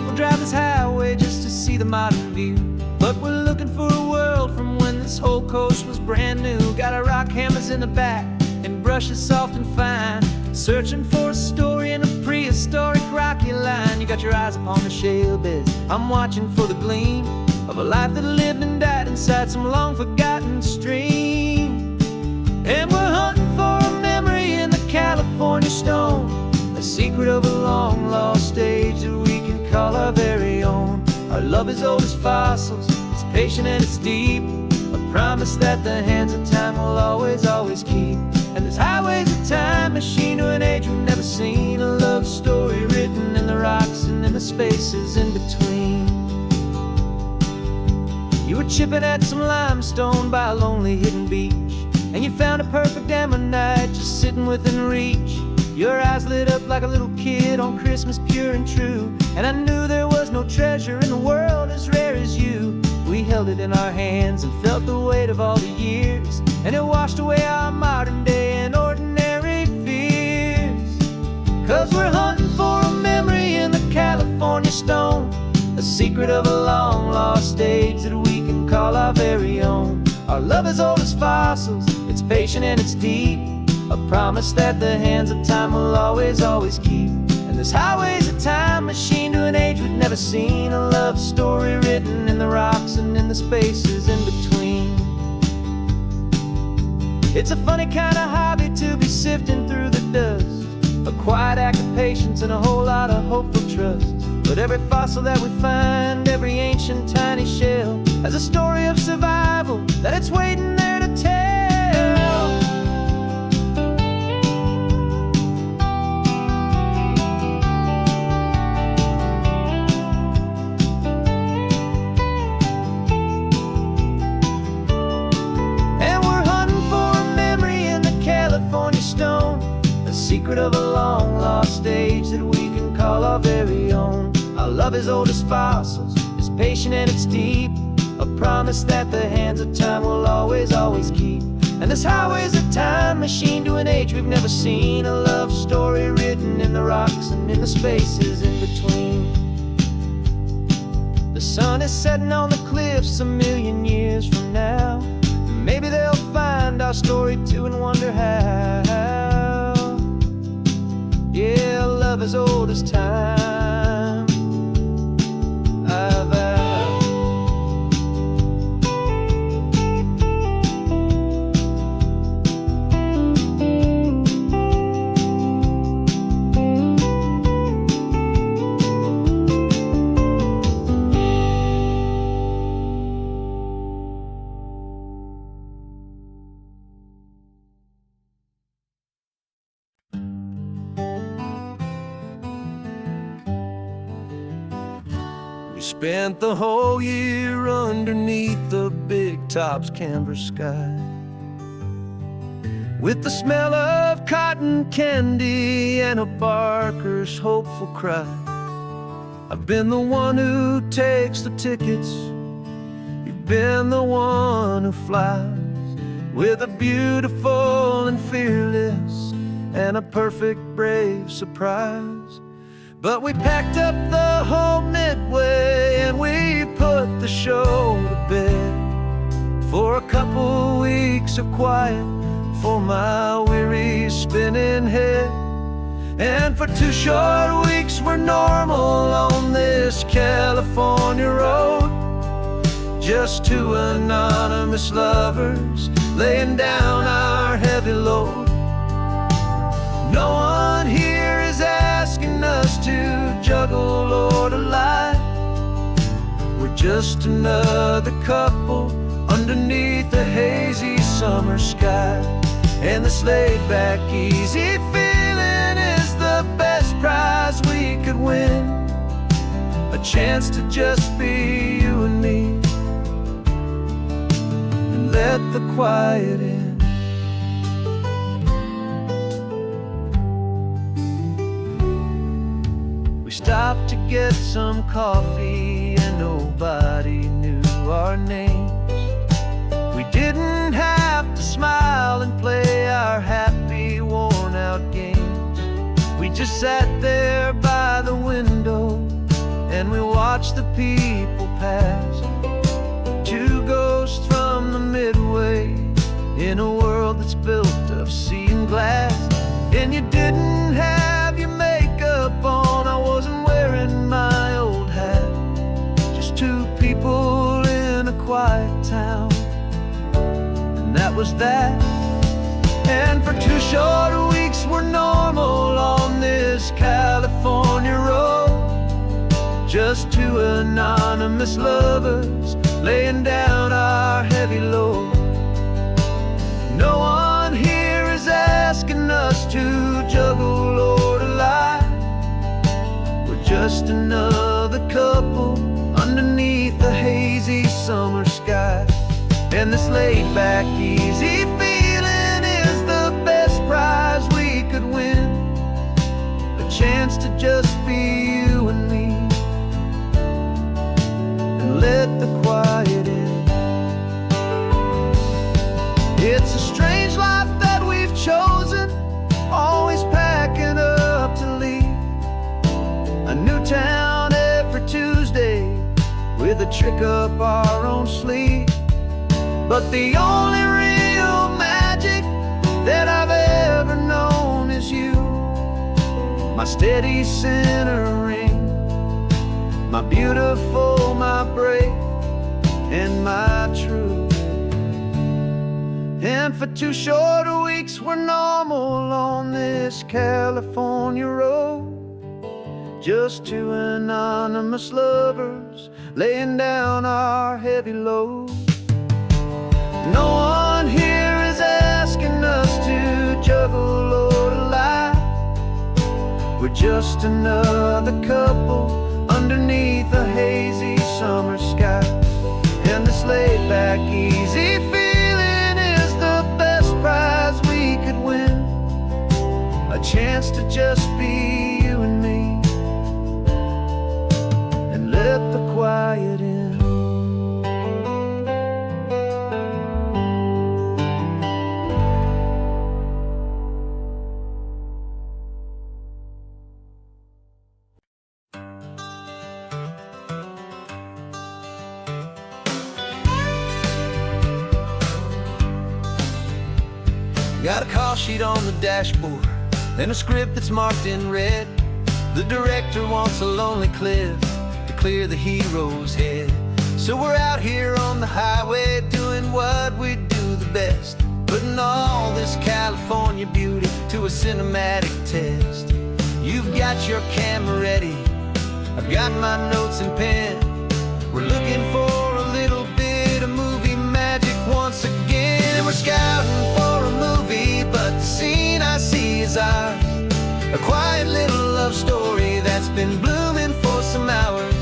We'll drive this highway just to see the modern view, but we're looking for a world from when this whole coast was brand new. Got our rock hammers in the back and brushes soft and fine, searching for a story in a prehistoric rocky line. You got your eyes upon the shale beds, I'm watching for the gleam of a life that lived and died inside some long forgotten stream. And we're hunting for a memory in the California stone, a secret of a long lost age that we can call our very own. Our love is old as fossils, it's patient and it's deep, a promise that the hands of time will always, always keep. And this highway's a time machine to an age we've never seen, a love story written in the rocks and in the spaces in between. You were chipping at some limestone by a lonely hidden beach, and you found a perfect ammonite just sitting within reach. Your eyes lit up like a little kid on Christmas, pure and true, and I knew there was no treasure in the world as rare as you. We held it in our hands and felt the weight of all the years, and it washed away our modern day and ordinary fears. 'Cause we're hunting for a memory in the California stone, a secret of a long lost age that we can call our very own. Our love is old as fossils, it's patient and it's deep, a promise that the hands of time will always, always keep. And this highway's a time machine to an age we've never seen, a love story written in the rocks and in the spaces in between. It's a funny kind of hobby to be sifting through the dust, a quiet act of patience and a whole lot of hopeful trust. But every fossil that we find, every ancient tiny shell, has a story of survival that it's waiting there to tell. And we're hunting for a memory in the California stone, a secret of a long lost age that we can call our very own. Our love is old as fossils, it's patient and it's deep, a promise that the hands of time will always, always keep. And this highway's a time machine to an age we've never seen, a love story written in the rocks and in the spaces in between. The sun is setting on the cliffs a million years from now, maybe they'll find our story too and wonder how. Yeah, love is old as time, I vow. We spent the whole year underneath the big top's canvas sky, with the smell of cotton candy and a barker's hopeful cry. I've been the one who takes the tickets, you've been the one who flies, with a beautiful and fearless and a perfect brave surprise. But we packed up the whole Midway and we put the show to bed, for a couple weeks of quiet for my weary spinning head. And for 2 short weeks we're normal on this California road, just 2 anonymous lovers laying down our heavy load. No one here is asking us to juggle or to lie, we're just another couple underneath a hazy summer sky. And this laid-back, easy feeling is the best prize we could win, a chance to just be you and me, and let the quiet in. We stopped to get some coffee and nobody knew our names. We didn't have to smile and play our happy, worn-out games. We just sat there by the window and we watch the people pass. Two ghosts from the Midway in a world that's built of sea and glass. And you didn't have your makeup on, I wasn't wearing my old hat. Just two people in a quiet town, and that was that. And for 2 short weeks we're normal on this California road. Just two anonymous lovers laying down our heavy load. No one here is asking us to juggle or to lie. We're just another couple underneath the hazy summer sky. And this laid back, easy feeling is the best prize we could win. A chance to just be you and me, and let the quiet in. It's a strange life that we've chosen, always packing up to leave. A new town every Tuesday with a trick up our own sleeve. But the only real magic that I've ever known is you, my steady centering, my beautiful, my brave, and my true. And for 2 short weeks we're normal on this California road. Just two anonymous lovers laying down our heavy load. No one here is asking us to juggle or to lie. We're just another couple underneath a hazy summer sky. And this laid back, easy feeling is the best prize we could win. A chance to just be you and me, and let the quiet in. Got a call sheet on the dashboard and a script that's marked in red. The director wants a lonely cliff to clear the hero's head. So we're out here on the highway doing what we do the best, putting all this California beauty to a cinematic test. You've got your camera ready, I've got my notes and pen. We're looking for a little bit of movie magic once again. And we're scouting for a movie, but the scene I see is ours. A quiet little love story that's been blooming for some hours.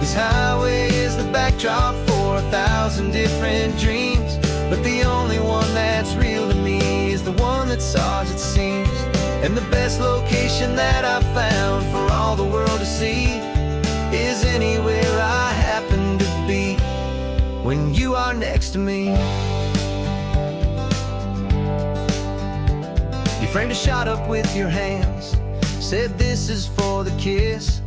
This highway is the backdrop for 1,000 different dreams, but the only one that's real to me is the one that's ours, it seems. And the best location that I've found for all the world to see is anywhere I happen to be when you are next to me. You framed a shot up with your hands, said this is for the kiss,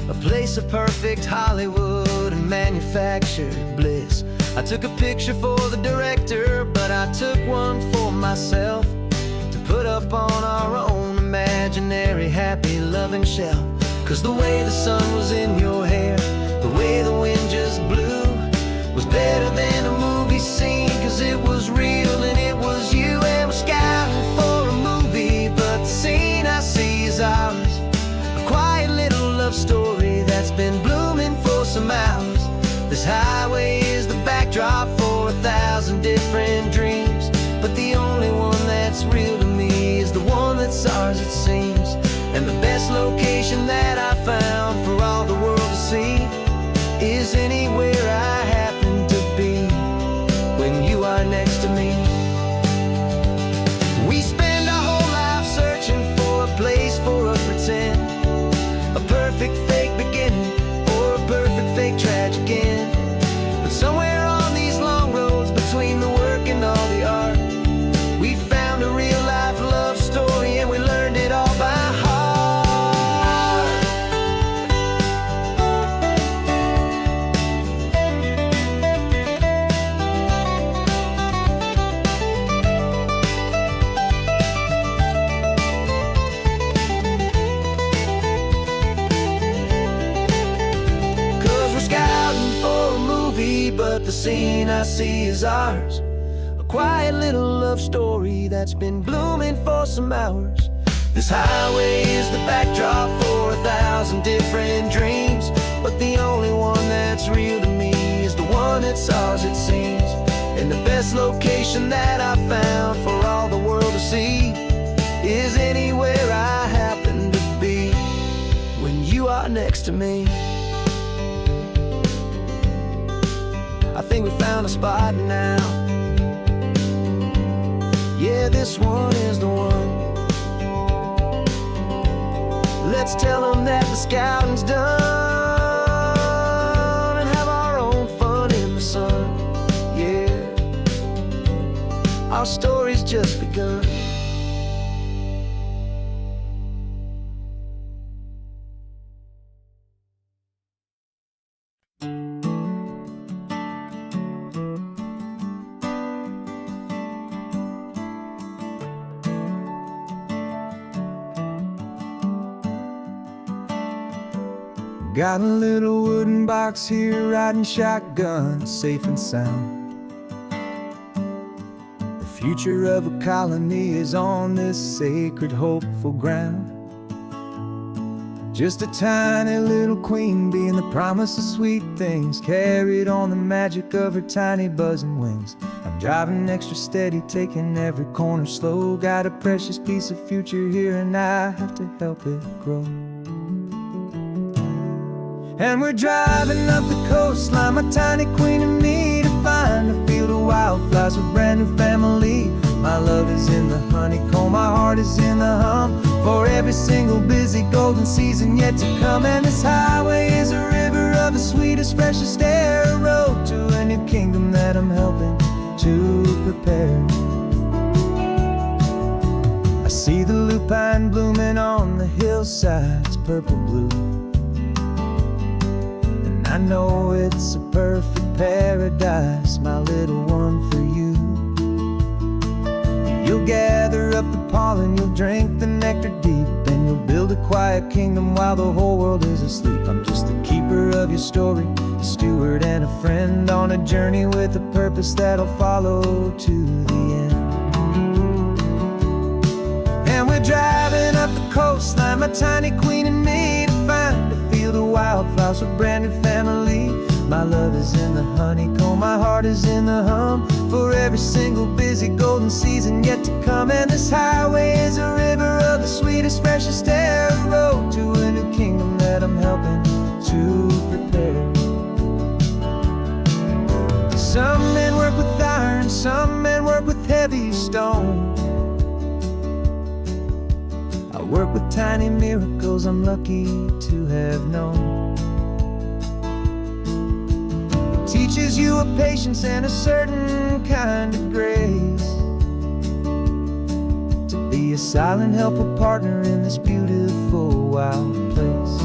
a place of perfect Hollywood and manufactured bliss. I took a picture for the director, but I took one for myself to put up on our own imaginary happy loving shelf. Cause the way the sun was in your hair, the way the wind just blew, was better than a movie scene. Cause it was real and it was you. And we're scouting for a movie, but the scene I see is ours. A quiet little love story that's been blooming for some hours. This highway is the backdrop for 1,000 different dreams, but the only one that's real to me is the one that's ours, it seems. And the best location that I found for all the world to see is anywhere I happen to be when you are next to me. We spend our whole life searching for a place for a pretend, a perfect fake beginning or a perfect fake tragic end. But somewhere on these long roads between the work and all the art, we found a real life love story and we learned it all by heart. be, but the scene I see is ours. A quiet little love story that's been blooming for some hours. This highway is the backdrop for 1,000 different dreams, but the only one that's real to me is the one that's ours, it seems. And the best location that I found for all the world to see is anywhere I happen to be when you are next to me. I think we found a spot now. Yeah, this one is the one. Let's tell them that the scouting's done and have our own fun in the sun. Yeah, our story's just begun. Got a little wooden box here, riding shotgun, safe and sound. The future of a colony is on this sacred, hopeful ground. Just a tiny little queen bee and the promise of sweet things, carried on the magic of her tiny buzzing wings. I'm driving extra steady, taking every corner slow. Got a precious piece of future here and I have to help it grow. And we're driving up the coastline, my tiny queen and me, to find a field of wildflowers with brand new family. My love is in the honeycomb, my heart is in the hum, for every single busy golden season yet to come. And this highway is a river of the sweetest, freshest air, a road to a new kingdom that I'm helping to prepare. I see the lupine blooming on the hillsides, purple blue. I know it's a perfect paradise, my little one, for you. You'll gather up the pollen, you'll drink the nectar deep, and you'll build a quiet kingdom while the whole world is asleep. I'm just the keeper of your story, a steward and a friend, on a journey with a purpose that'll follow to the end. And we're driving up the coastline, my tiny queen and me, to find a field of wildflowers with brand new family. My love is in the honeycomb, my heart is in the hum, for every single busy golden season yet to come. And this highway is a river of the sweetest, freshest air, a road to a new kingdom that I'm helping to prepare. Some men work with iron, some men work with heavy stone. I work with tiny miracles I'm lucky to have known. It teaches you a patience and a certain kind of grace, to be a silent helper partner in this beautiful wild place.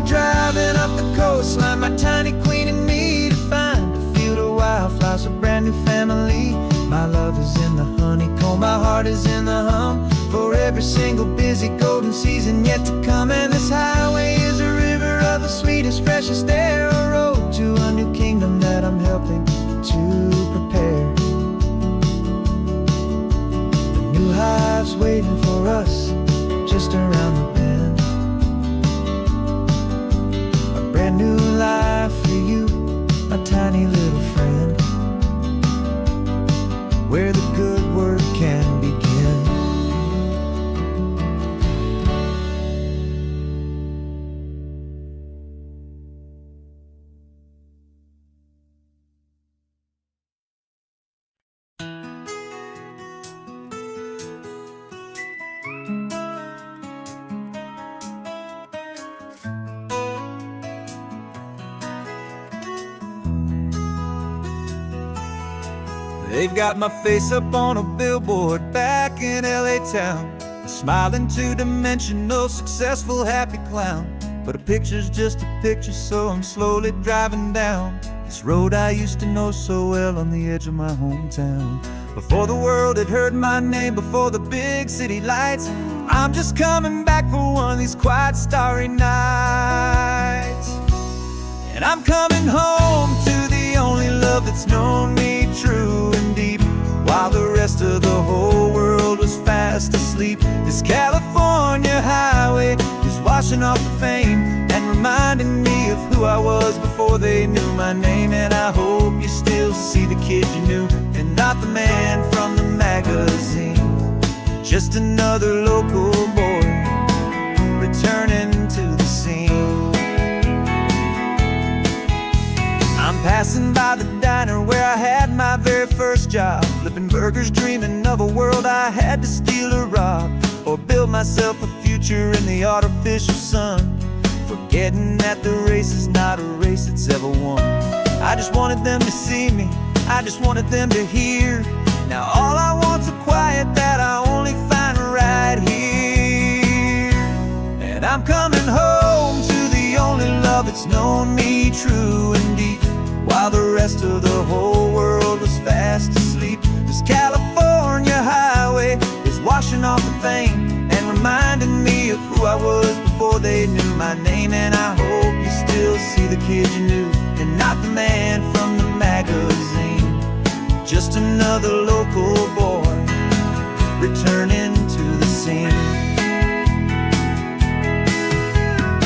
Driving up the coastline, my tiny queen and me, to find a field of wildflowers, a brand new family. My love is in the honeycomb, my heart is in the hum, for every single busy golden season yet to come. And this highway is a river of the sweetest, freshest air, a road to a new kingdom that I'm helping to prepare. A new hive's waiting for us just around the bend. Brand new life for you, my tiny little friend, where the good work can begin. They've got my face up on a billboard back in LA town, a smiling two-dimensional, successful, happy clown. But a picture's just a picture, so I'm slowly driving down this road I used to know so well on the edge of my hometown. Before the world had heard my name, before the big city lights, I'm just coming back for one of these quiet, starry nights. And I'm coming home to the only love that's known me true and deep, while the rest of the whole world was fast asleep. This California highway is washing off the fame and reminding me of who I was before they knew my name. And I hope you still see the kid you knew, and not the man from the magazine. Just another local boy returning to the scene. I'm passing by the diner where I had my very first job, flipping burgers, dreaming of a world I had to steal or rob, or build myself a future in the artificial sun, forgetting that the race is not a race that's ever won. I just wanted them to see me, I just wanted them to hear. Now all I want's a quiet that I only find right here. And I'm coming home to the only love that's known me true and deep, while the rest of the whole world was fast asleep. This California highway is washing off the fame and reminding me of who I was before they knew my name. And I hope you still see the kid you knew, and not the man from the magazine. Just another local boy returning to the scene.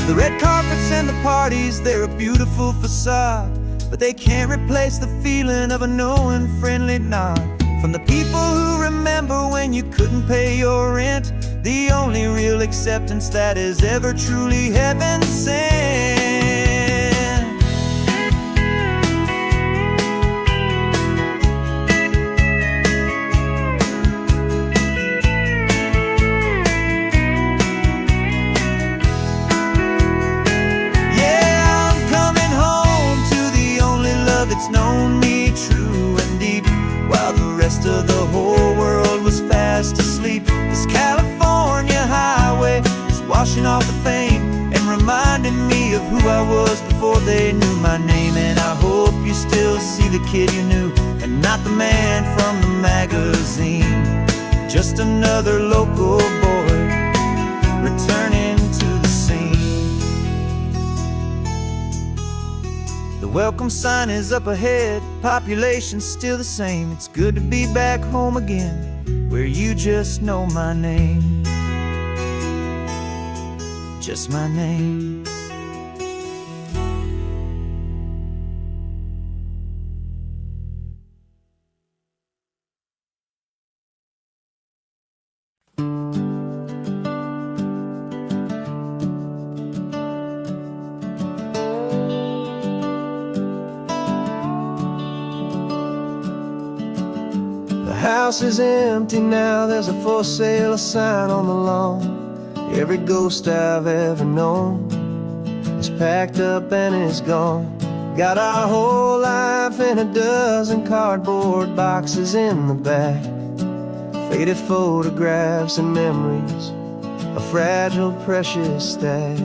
The red carpets and the parties, they're a beautiful facade, but they can't replace the feeling of a knowing, friendly nod from the people who remember when you couldn't pay your rent. The only real acceptance that is ever truly heaven sent. It's known me true and deep, while the rest of the whole world was fast asleep. This California highway is washing off the fame and reminding me of who I was before they knew my name. And I hope you still see the kid you knew, and not the man from the magazine. Just another local boy returning to the scene. The welcome sign is up ahead, population's still the same. It's good to be back home again, where you just know my name. Just my name. The house is empty now, there's a for sale sign on the lawn. Every ghost I've ever known is packed up and is gone. Got our whole life in a dozen cardboard boxes in the back, faded photographs and memories, a fragile, precious stack.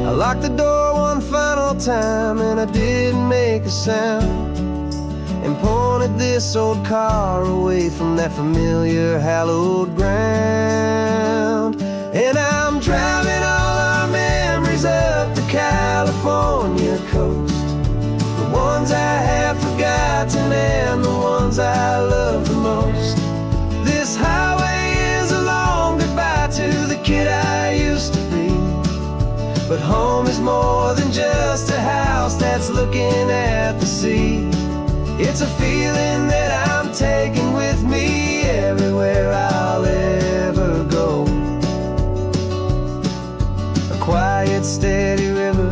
I locked the door one final time and I didn't make a sound, and pointed this old car away from that familiar hallowed ground. And I'm driving all our memories up the California coast, the ones I have forgotten and the ones I love the most. This highway is a long goodbye to the kid I used to be, but home is more than just a house that's looking at the sea. It's a feeling that I'm taking with me everywhere I'll ever go. A quiet, steady river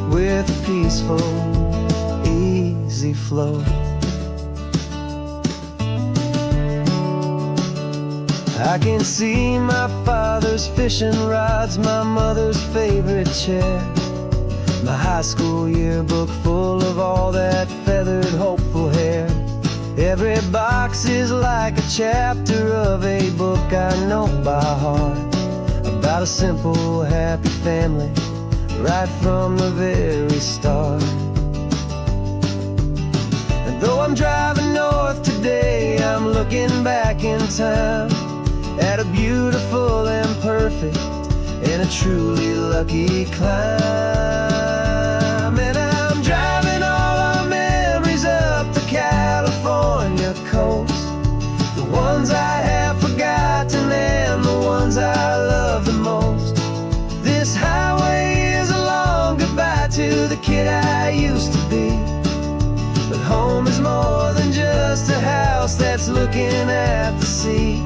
with a peaceful, easy flow. I can see my father's fishing rods, my mother's favorite chair, My high school yearbook full of all that feathered, hopeful hair. Every box is like a chapter of a book I know by heart, about a simple, happy family, right from the very start. And though I'm driving north today, I'm looking back in time at a beautiful and perfect and a truly lucky climb. And I'm driving all our memories up the California coast, the ones I have forgotten and the ones I love the most. This highway is a long goodbye to the kid I used to be, but home is more than just a house that's looking at the sea.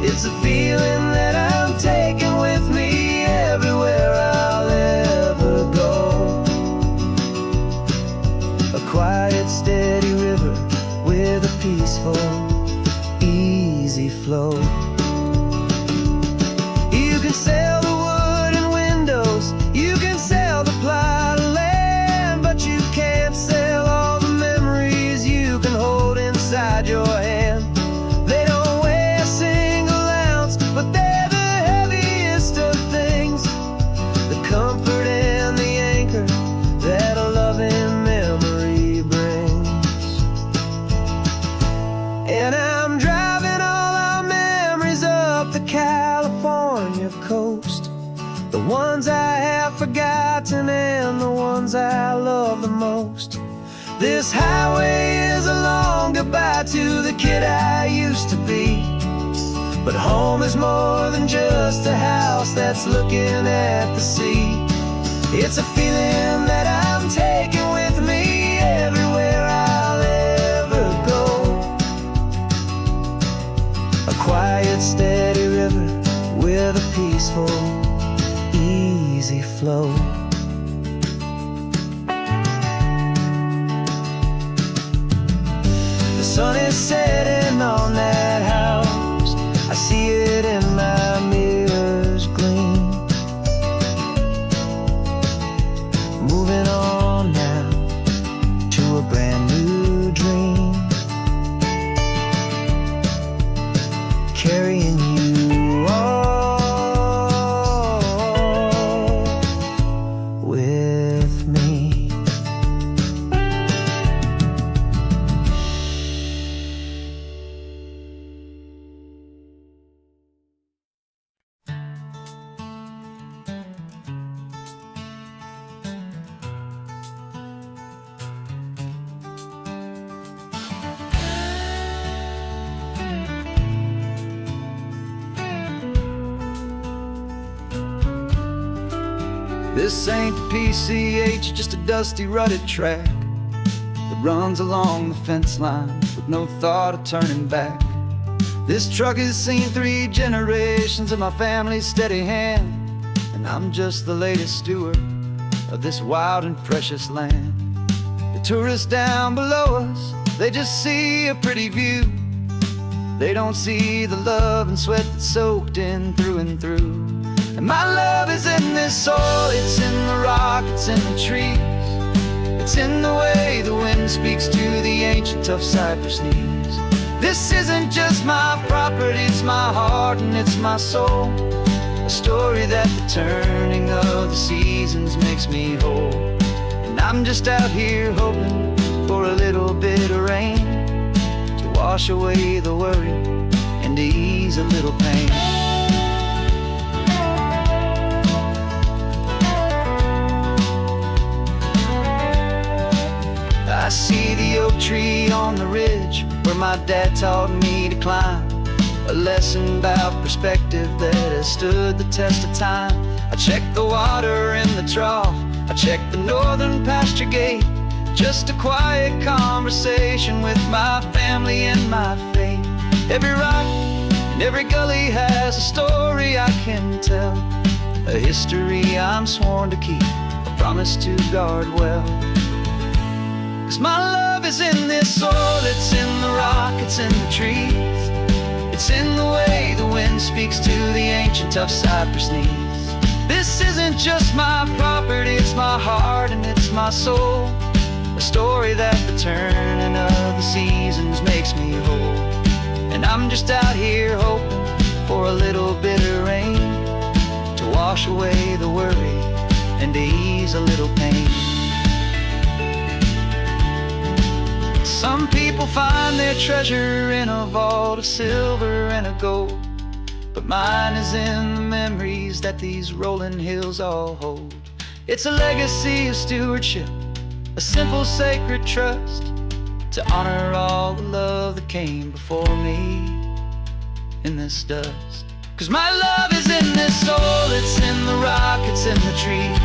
It's a feeling that I'm taking with me everywhere I'll ever go. A quiet, steady river with a peaceful, easy flow. You can sail the wooden windows, you can sail the plot of land, but you can't sail all the memories you can hold inside your hand. They don't weigh a single ounce, but they're the heaviest of things, the comfort and the anchor that a loving memory brings. And I'm driving all our memories up the California coast, the ones I have forgotten and the ones I love the most. This highway is a long goodbye to the kid I used to be, but home is more than just a house that's looking at the sea. It's a feeling that I'm taking with me everywhere I'll ever go. A quiet, steady river with a peaceful, easy flow. The sun is setting on that house, I see it in my mirror's gleam. Moving on now to a brand new dream, carrying you all with me. This ain't the PCH, just a dusty, rutted track that runs along the fence line with no thought of turning back. This truck has seen 3 generations of my family's steady hand, and I'm just the latest steward of this wild and precious land. The tourists down below us, they just see a pretty view. They don't see the love and sweat that's soaked in through and through. And my love is in this soil, it's in the rock, it's in the trees. It's in the way the wind speaks to the ancient tough cypress knees. This isn't just my property, it's my heart and it's my soul. A story that the turning of the seasons makes me whole. And I'm just out here hoping for a little bit of rain to wash away the worry and to ease a little pain. I see the oak tree on the ridge where my dad taught me to climb, a lesson about perspective that has stood the test of time. I check the water in the trough, I check the northern pasture gate, just a quiet conversation with my family and my faith. Every rock and every gully has a story I can tell, a history I'm sworn to keep, a promise to guard well. 'Cause my love is in this soil, it's in the rock, it's in the trees. It's in the way the wind speaks to the ancient tough cypress knees. This isn't isn't just my property, it's my heart and it's my soul. A story that the turning of the seasons makes me whole. And I'm just out here hoping for a little bit of rain to wash away the worry and to ease a little pain. Some people find their treasure in a vault of silver and of gold, but mine is in the memories that these rolling hills all hold. It's a legacy of stewardship, a simple sacred trust, to honor all the love that came before me in this dust. 'Cause my love is in this soul, it's in the rock, it's in the trees.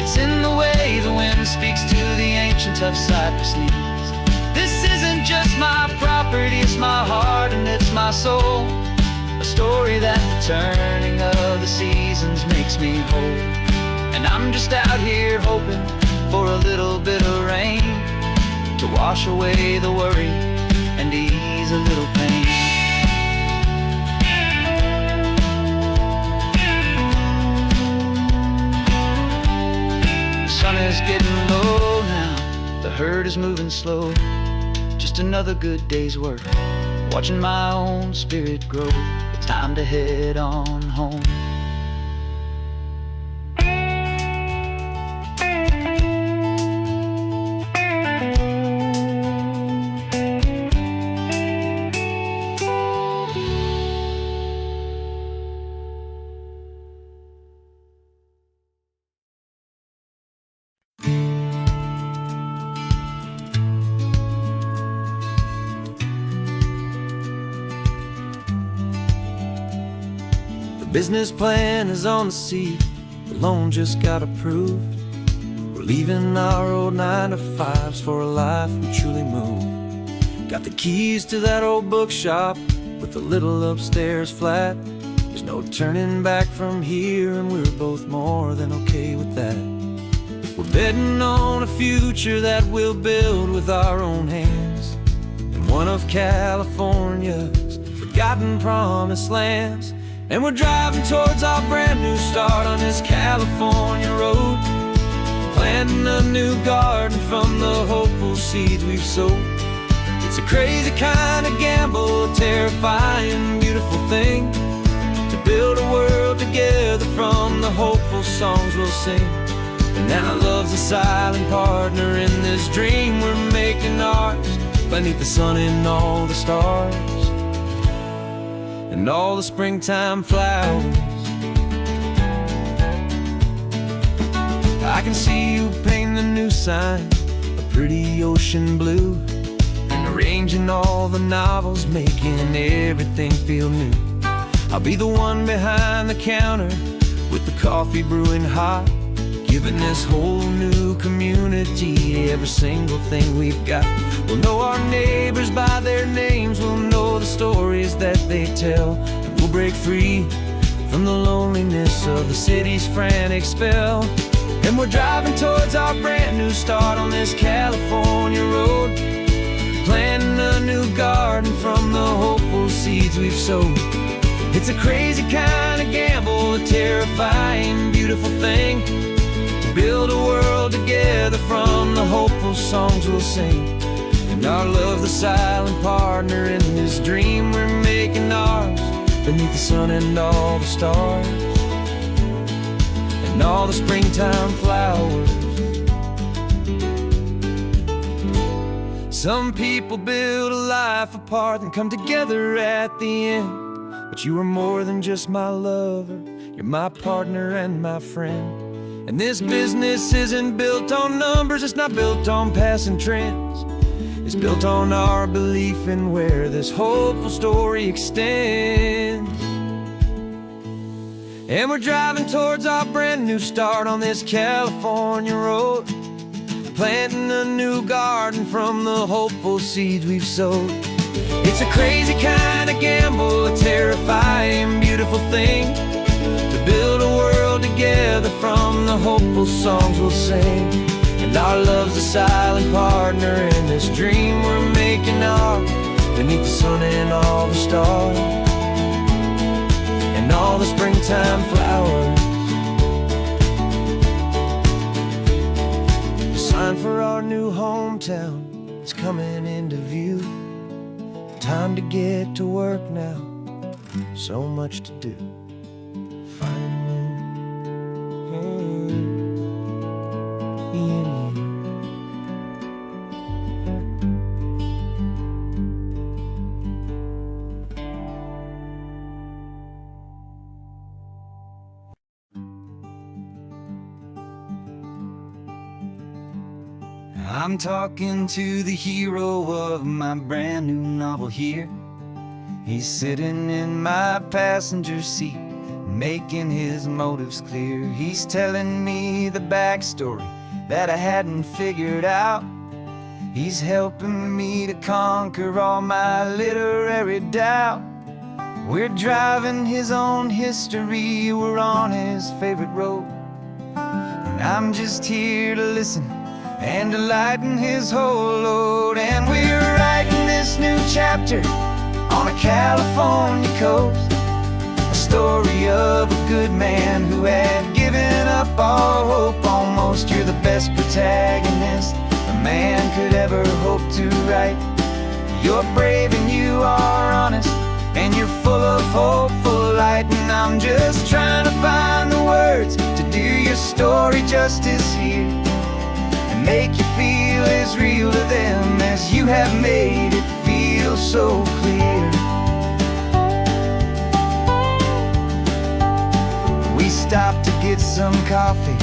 It's in the way the wind speaks to the ancient tough cypress knees. This isn't just my property, it's my heart and it's my soul. A story that the turning of the seasons makes me whole. And I'm just out here hoping for a little bit of rain to wash away the worry and ease a little pain. The sun is getting low now, the herd is moving slow. Just another good day's work, watching my own spirit grow. Time to head on home. Business plan is on the seat, the loan just got approved. We're leaving our old 9-to-5s for a life we truly move. Got the keys to that old bookshop with the little upstairs flat. There's no turning back from here, and we're both more than okay with that. We're betting on a future that we'll build with our own hands in one of California's forgotten promised lands. And we're driving towards our brand new start on this California road, planting a new garden from the hopeful seeds we've sowed. It's a crazy kind of gamble, a terrifying, beautiful thing, to build a world together from the hopeful songs we'll sing. And now love's a silent partner in this dream we're making ours, beneath the sun and all the stars and all the springtime flowers. I can see you painting a new sign, a pretty ocean blue, and arranging all the novels, making everything feel new. I'll be the one behind the counter with the coffee brewing hot, giving this whole new community every single thing we've got. We'll know our neighbors by their names, we'll know the stories that they tell, and we'll break free from the loneliness of the city's frantic spell. And we're driving towards our brand new start on this California road, planting a new garden from the hopeful seeds we've sowed. It's a crazy kind of gamble, a terrifying, beautiful thing, to build a world together from the hopeful songs we'll sing. And our love's the silent partner in this dream we're making ours, beneath the sun and all the stars and all the springtime flowers. Some people build a life apart and come together at the end, but you are more than just my lover, you're my partner and my friend. And this business isn't built on numbers, it's not built on passing trends. It's built on our belief in where this hopeful story extends. And we're driving towards our brand new start on this California road, planting a new garden from the hopeful seeds we've sowed. It's a crazy kind of gamble, a terrifying, beautiful thing, to build a world together from the hopeful songs we'll sing. And our love's a silent partner in this dream we're making ours, beneath the sun and all the stars and all the springtime flowers. sign for our new hometown is coming into view. Time to get to work now, so much to do. Finding in you. I'm talking to the hero of my brand new novel here. He's sitting in my passenger seat, making his motives clear. He's telling me the backstory that I hadn't figured out. He's helping me to conquer all my literary doubt. We're driving his own history, we're on his favorite road, and I'm just here to listen and to lighten his whole load. And we're writing this new chapter on a California coast, a story of a good man who had given up all hope almost. You're the best protagonist a man could ever hope to write. You're brave and you are honest, and you're full of hopeful light. And I'm just trying to find the words to do your story justice here, and make you feel as real to them as you have made it feel so clear. We stopped to get some coffee,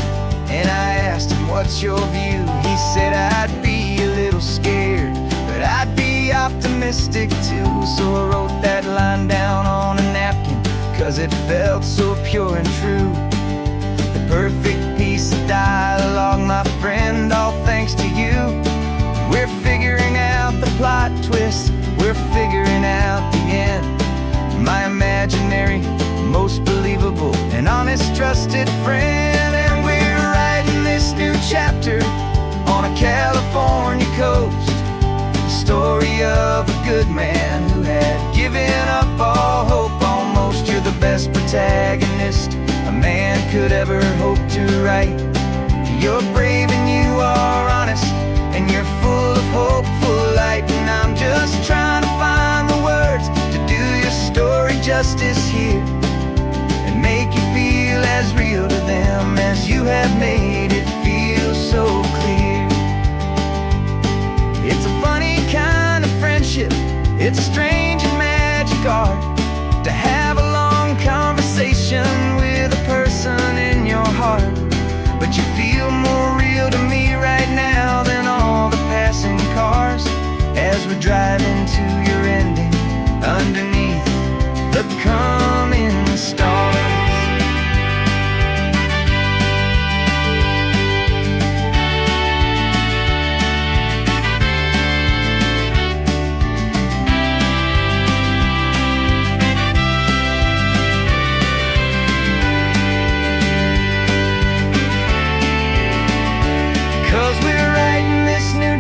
and I asked him, what's your view? He said, I'd be a little scared, but I'd be optimistic too. So I wrote that line down on a napkin, 'cause it felt so pure and true. The perfect piece of dialogue, my friend, all thanks to you. We're figuring out the plot twist, we're figuring out the end. My imaginary, most believable and honest trusted friend. And we're writing this new chapter on a California coast, the story of a good man who had given up all hope almost. You're the best protagonist a man could ever hope to write. You're brave and you are honest, and you're full of hopeful light. And I'm just trying to find the words to do your story justice here, and make you feel as real to them as you have made it feel so clear. It's a funny kind of friendship, it's strange and magic art to have a long conversation with a person in your heart. But you feel more real to me right now than all the passing cars, as we're driving to your ending underneath the coming stars.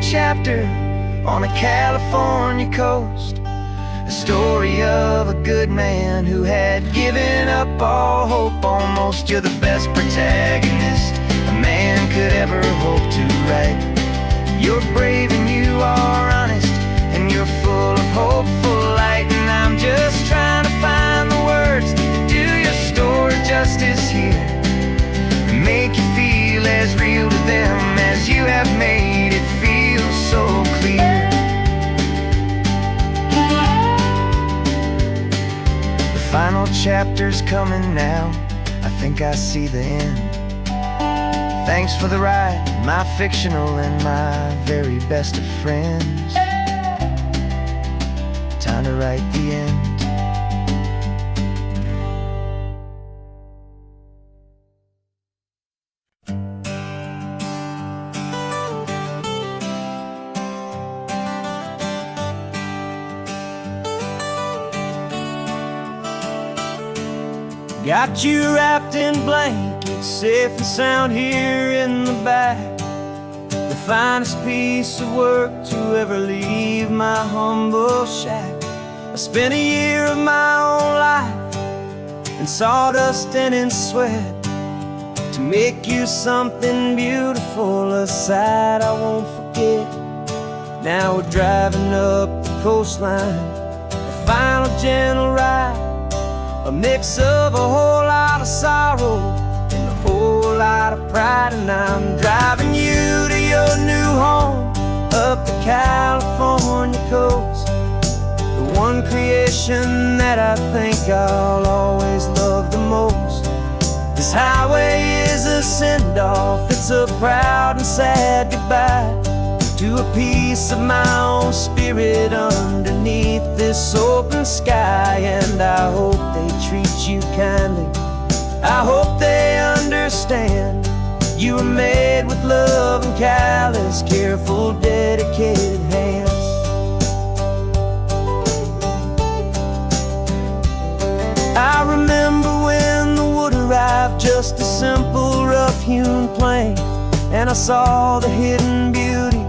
Chapter on a California coast, a story of a good man who had given up all hope almost. You're the best protagonist a man could ever hope to write. You're brave and you are honest, and you're full of hopeful light. And I'm just trying to find the words to do your story justice here, and make you feel as real to them as you have made it feel so clear. The final chapter's coming now, I think I see the end. Thanks for the ride, my fictional and my very best of friends. Time to write the end. Got you wrapped in blankets, safe and sound here in the back. The finest piece of work to ever leave my humble shack. I spent a year of my own life in sawdust and in sweat to make you something beautiful, a sight I won't forget. Now we're driving up the coastline, a final gentle ride, a mix of a whole lot of sorrow and a whole lot of pride. And I'm driving you to your new home, up the California coast, the one creation that I think I'll always love the most. This highway is a send-off, it's a proud and sad goodbye to a piece of my own spirit underneath this open sky. And I hope they treat you kindly, I hope they understand you were made with love and callous, careful, dedicated hands. I remember when the wood arrived, just a simple rough-hewn plank, and I saw the hidden beauty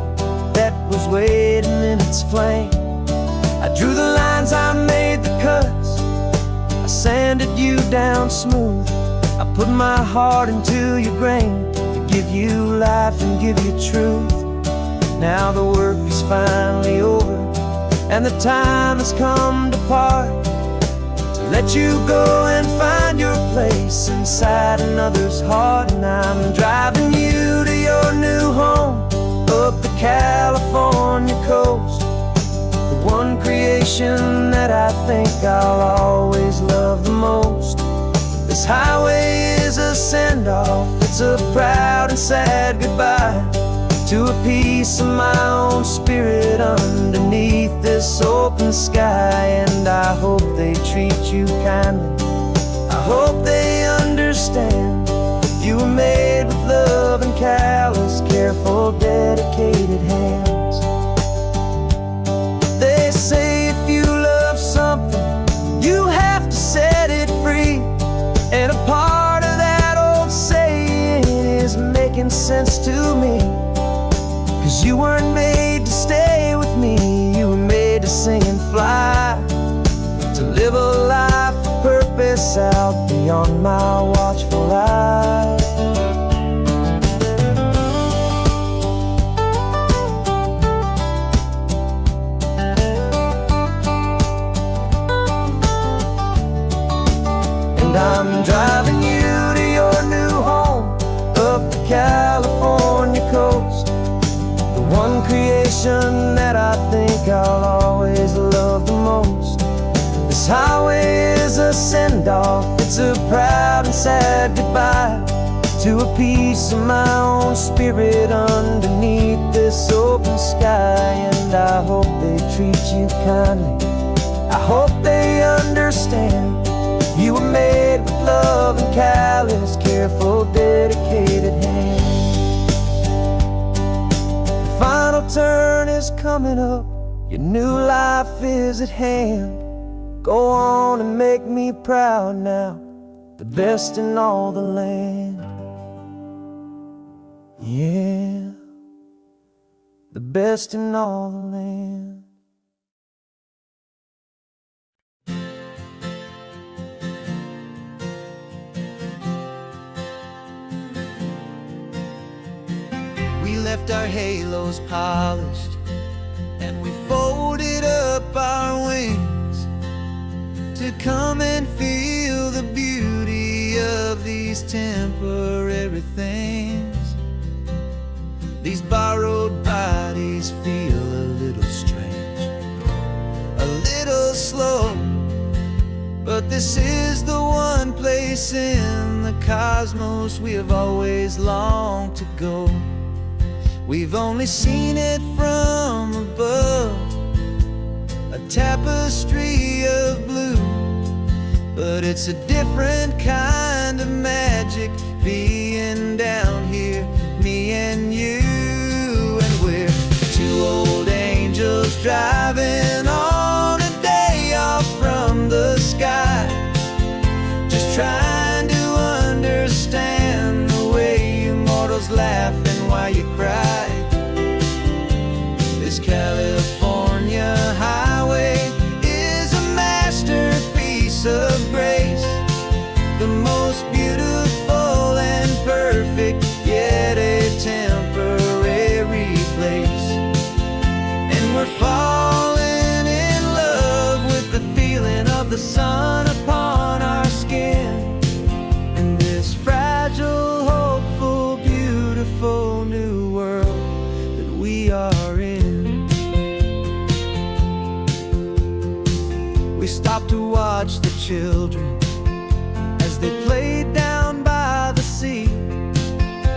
that was waiting in its flame. I drew the lines, I made the cuts, I sanded you down smooth, I put my heart into your grain to give you life and give you truth. Now the work is finally over, and the time has come to part, to let you go and find your place inside another's heart. And I'm driving you to your new home, up the California coast, the one creation that I think I'll always love the most. This highway is a send-off, it's a proud and sad goodbye to a piece of my own spirit underneath this open sky. And I hope they treat you kindly, I hope they understand you were made with love and callous, careful, dedicated hands. They say if you love something, you have to set it free. And a part of that old saying is making sense to me, 'cause you weren't made to stay with me, you were made to sing and fly, to live a life of purpose out beyond my watchful eye. And I'm driving you to your new home, up the California coast, the one creation that I think I'll always love the most. This highway is a send-off, it's a proud and sad goodbye to a piece of my own spirit underneath this open sky. And I hope they treat you kindly, I hope they understand you were made with love and callous, careful, dedicated hands. The final turn is coming up, your new life is at hand. Go on and make me proud now, the best in all the land. Yeah, the best in all the land. We left our halos polished, and we folded up our wings to come and feel the beauty of these temporary things. These borrowed bodies feel a little strange, a little slow, but this is the one place in the cosmos we have always longed to go. We've only seen it from above, a tapestry of blue, but it's a different kind of magic being down here, me and you. And we're two old angels driving on a day off from the sky, just trying to understand the way you mortals laugh and why you cry. This California highway is a masterpiece of grace, the most beautiful and perfect we are in. We stopped to watch the children as they played down by the sea.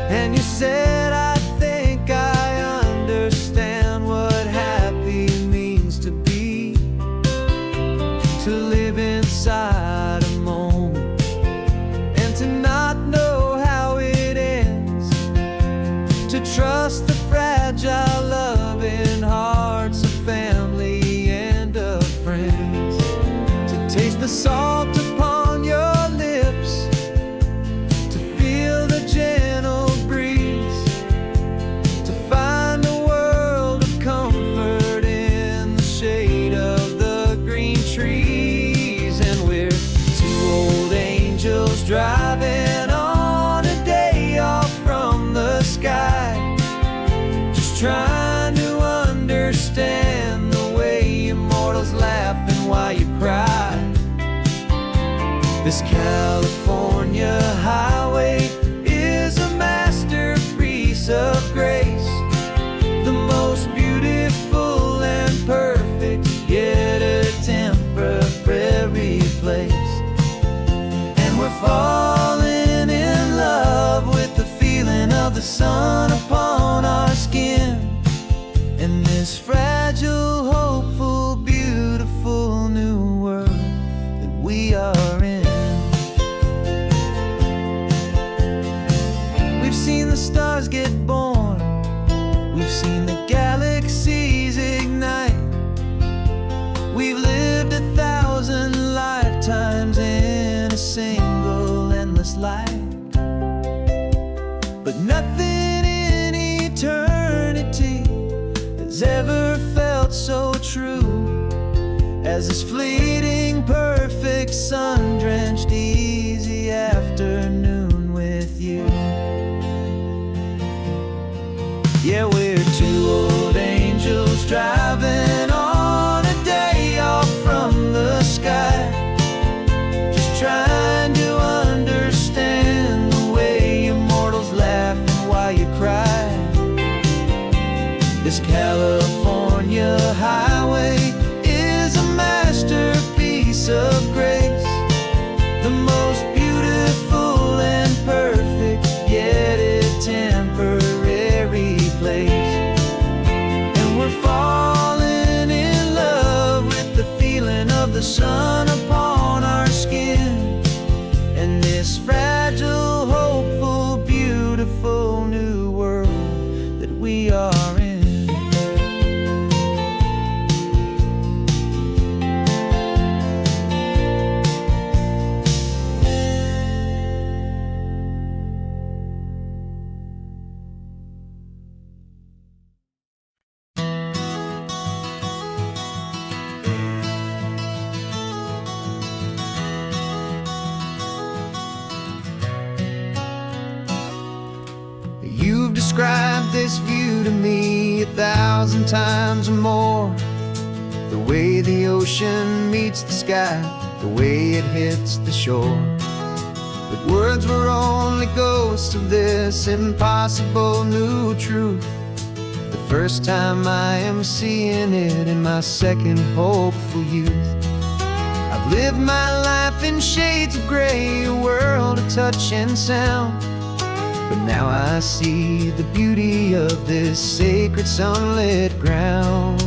And you said, I think I understand what happy means to be. To live inside a moment and to not know how it ends. To trust the fragile loving hearts of family and of friends. To taste the salt upon your lips. To feel the gentle breeze. To find a world of comfort in the shade of the green trees. And we're two old angels driving on a day off from the sky, just trying to understand the way immortals laugh and why you cry. This California highway is a masterpiece of grace, the most beautiful and perfect, yet a temporary place. And we're falling in love with the feeling of the sun upon our skin. In this fragile, hopeful, beautiful new world that we are in. We've seen the stars get born, we've seen the galaxies ignite. We've lived 1,000 lifetimes in a single endless life. But nothing in eternity has ever felt so true as this fleeting, perfect, sun-drenched, easy afternoon with you. Yeah, we're two old angels driving on a day off from the sky, just trying to understand the way immortals laugh and why you cry. This California highway is a masterpiece of grace, the most beautiful and perfect, yet a temporary place. And we're falling in love with the feeling of the sun upon our skin. And this fragile, hopeful, beautiful new world that we are in. You've described this view to me 1,000 times or more. The way the ocean meets the sky, the way it hits the shore. But words were only ghosts of this impossible new truth. The first time I am seeing it in my second hopeful youth. I've lived my life in shades of gray, a world of touch and sound. But now I see the beauty of this sacred sunlit ground.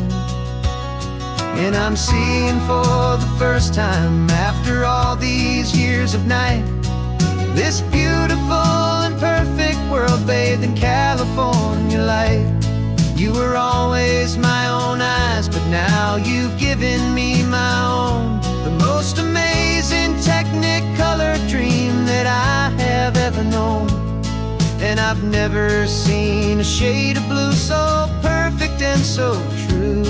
And I'm seeing for the first time, after all these years of night, this beautiful and perfect world bathed in California light. You were always my own eyes, but now you've given me my own. The most amazing technicolor dream that I have ever known. And I've never seen a shade of blue so perfect and so true.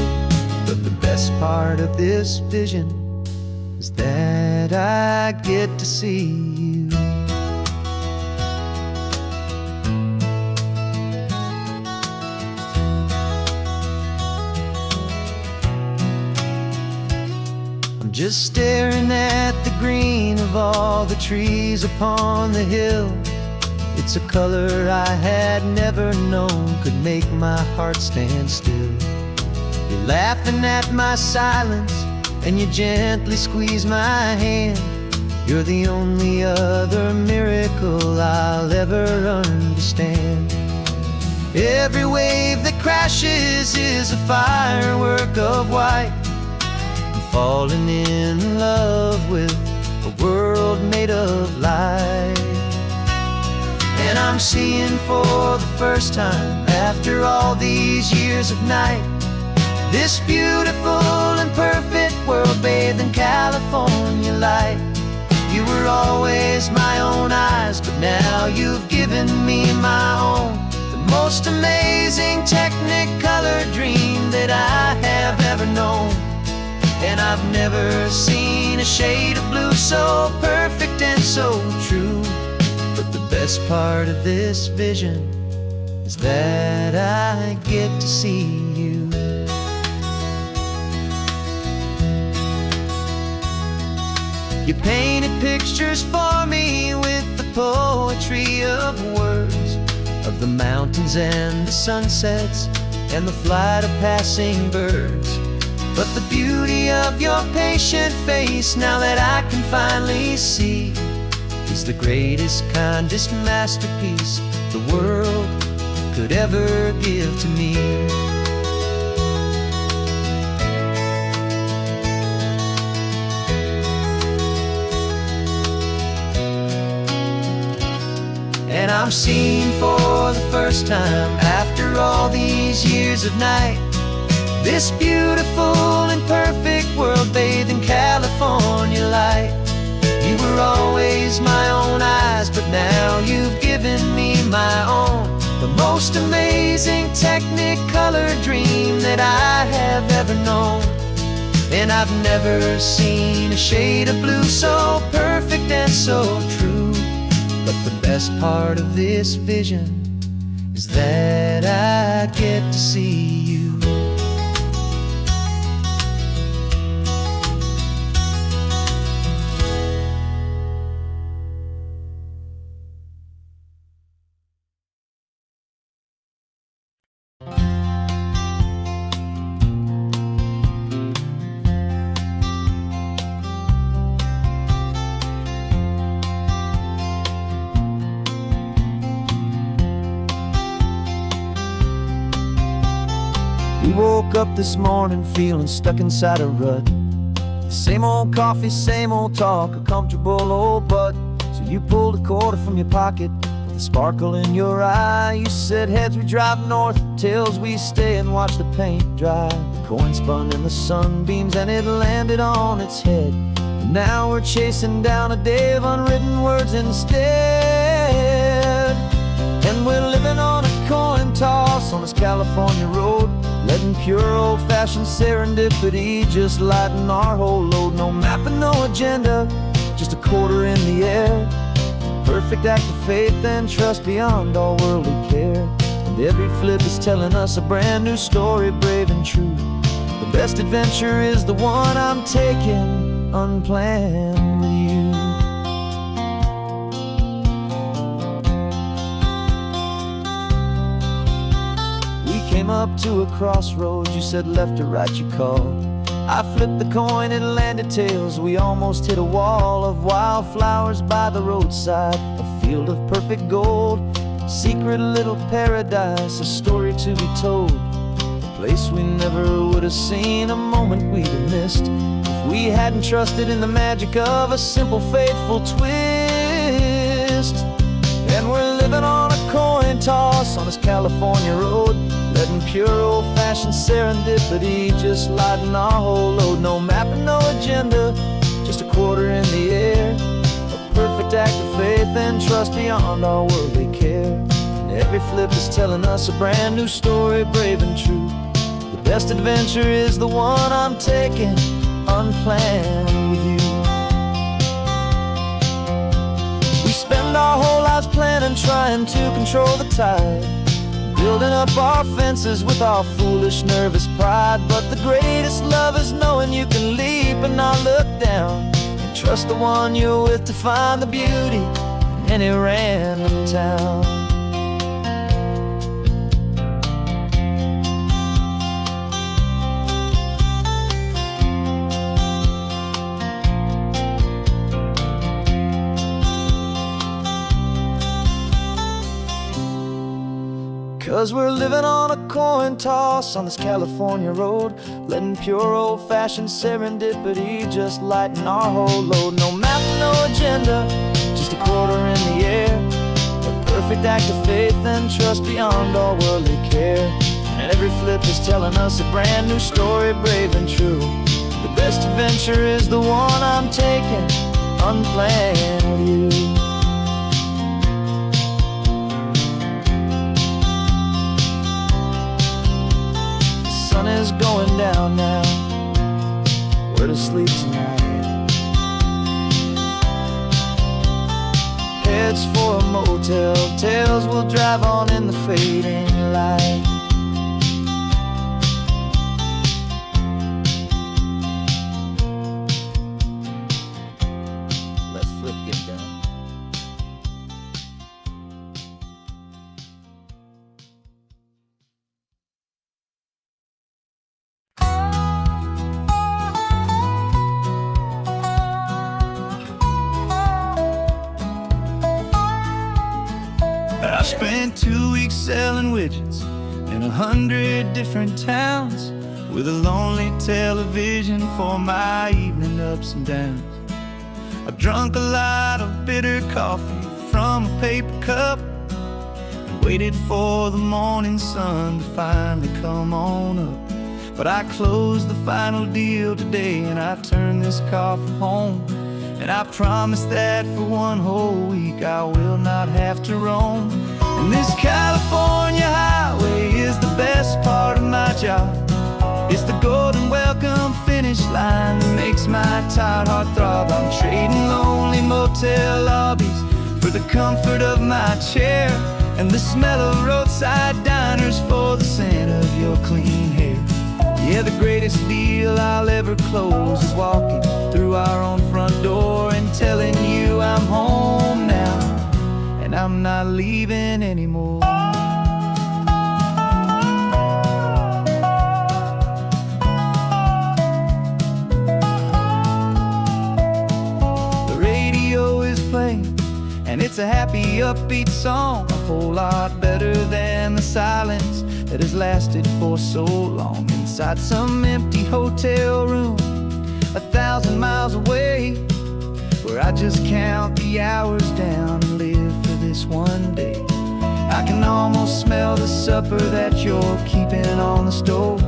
But the best part of this vision is that I get to see you. I'm just staring at the green of all the trees upon the hill. It's a color I had never known could make my heart stand still. You're laughing at my silence, and you gently squeeze my hand. You're the only other miracle I'll ever understand. Every wave that crashes is a firework of white. I'm falling in love with a world made of light. And I'm seeing for the first time, after all these years of night, this beautiful and perfect world bathed in California light. You were always my own eyes, but now you've given me my own. The most amazing Technicolor dream that I have ever known. And I've never seen a shade of blue so perfect and so true. But the best part of this vision is that I get to see you. You painted pictures for me with the poetry of words, of the mountains and the sunsets and the flight of passing birds. But the beauty of your patient face, now that I can finally see, is the greatest, kindest masterpiece the world could ever give to me. And I'm seeing for the first time, after all these years of night, this beautiful and perfect world bathed in California light. You were always my own eyes, but now you've given me my own. The most amazing Technicolor dream that I have ever known. And I've never seen a shade of blue so perfect and so true. But the best part of this vision is that I get to see you. We woke up this morning feeling stuck inside a rut. Same old coffee, same old talk, a comfortable old butt. So you pulled a quarter from your pocket with a sparkle in your eye. You said heads we drive north, tails we stay and watch the paint dry. The coin spun in the sunbeams and it landed on its head. And now we're chasing down a day of unwritten words instead. And we're living on a coin toss on this California road, letting pure old-fashioned serendipity just lighten our whole load. No map and no agenda, just a quarter in the air. Perfect act of faith and trust beyond all worldly care. And every flip is telling us a brand new story, brave and true. The best adventure is the one I'm taking, unplanned with you. Came up to a crossroads, you said left or right you called. I flipped the coin, it landed tails. We almost hit a wall of wildflowers by the roadside, a field of perfect gold, secret little paradise, a story to be told, a place we never would have seen, a moment we'd have missed if we hadn't trusted in the magic of a simple faithful twist. And we're living on a coin toss on this California road, letting pure old-fashioned serendipity just lighten our whole load. No map and no agenda, just a quarter in the air. A perfect act of faith and trust beyond our worldly care. And every flip is telling us a brand new story, brave and true. The best adventure is the one I'm taking, unplanned with you. We spend our whole lives planning, trying to control the tide, building up our fences with our foolish, nervous pride. But the greatest love is knowing you can leap and not look down, and trust the one you're with to find the beauty in any random town. 'Cause we're living on a coin toss on this California road, letting pure old-fashioned serendipity just lighten our whole load. No map, no agenda, just a quarter in the air, a perfect act of faith and trust beyond all worldly care. And every flip is telling us a brand new story, brave and true. The best adventure is the one I'm taking, unplanned with you. Sun is going down now, we're to sleep tonight. Heads for a motel, tails will drive on in the fading light. Let's flip get done. I spent 2 weeks selling widgets in 100 different towns, with a lonely television for my evening ups and downs. I drunk a lot of bitter coffee from a paper cup, and waited for the morning sun to finally come on up. But I closed the final deal today, and I turned this car from home. And I promise that for one whole week I will not have to roam. And this California highway is the best part of my job. It's the golden welcome finish line that makes my tired heart throb. I'm trading lonely motel lobbies for the comfort of my chair, and the smell of roadside diners for the scent of your clean hair. Yeah, the greatest deal I'll ever close is walking through our own front door and telling you I'm home now, and I'm not leaving anymore. The radio is playing, and it's a happy, upbeat song, a whole lot better than the silence that has lasted for so long. Inside some empty hotel room 1,000 miles away, where I just count the hours down and live for this one day. I can almost smell the supper that you're keeping on the stove,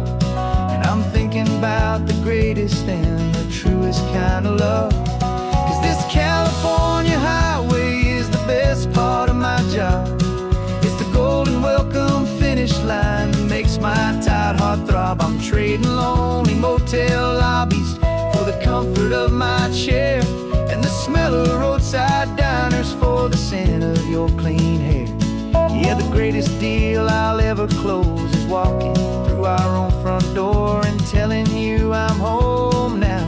and I'm thinking about the greatest and the truest kind of love. 'Cause this California highway is the best part of my job. It's the golden welcome finish line that makes my tired heart throb. I'm trading lonely motel lobbies for the comfort of my chair, and the smell of roadside diners for the scent of your clean hair. Yeah, the greatest deal I'll ever close is walking through our own front door and telling you I'm home now,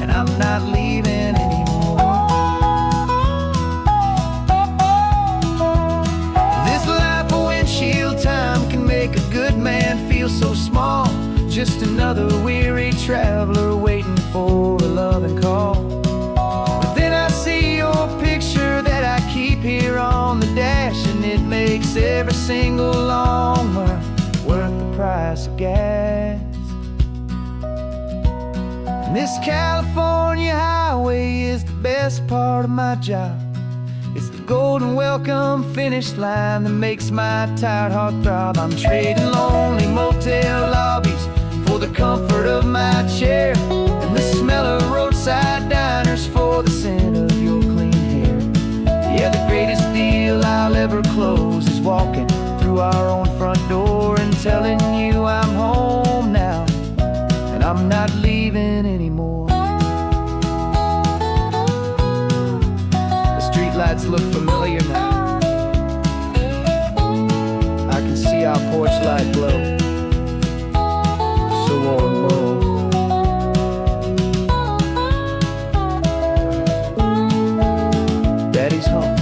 and I'm not leaving anymore. This life of windshield time can make a good man feel so small, just another weary traveler waiting for a loving call. But then I see your picture that I keep here on the dash, and it makes every single long mile worth the price of gas. And this California highway is the best part of my job. It's the golden welcome finish line that makes my tired heart throb. I'm trading lonely motel lobbies for the comfort of my chair, and the smell of roadside diners for the scent of your clean hair. Yeah, the greatest deal I'll ever close is walking through our own front door and telling you I'm home now, and I'm not leaving anymore. The streetlights look familiar now. I can see our porch light glow, so warm, low. Daddy's home.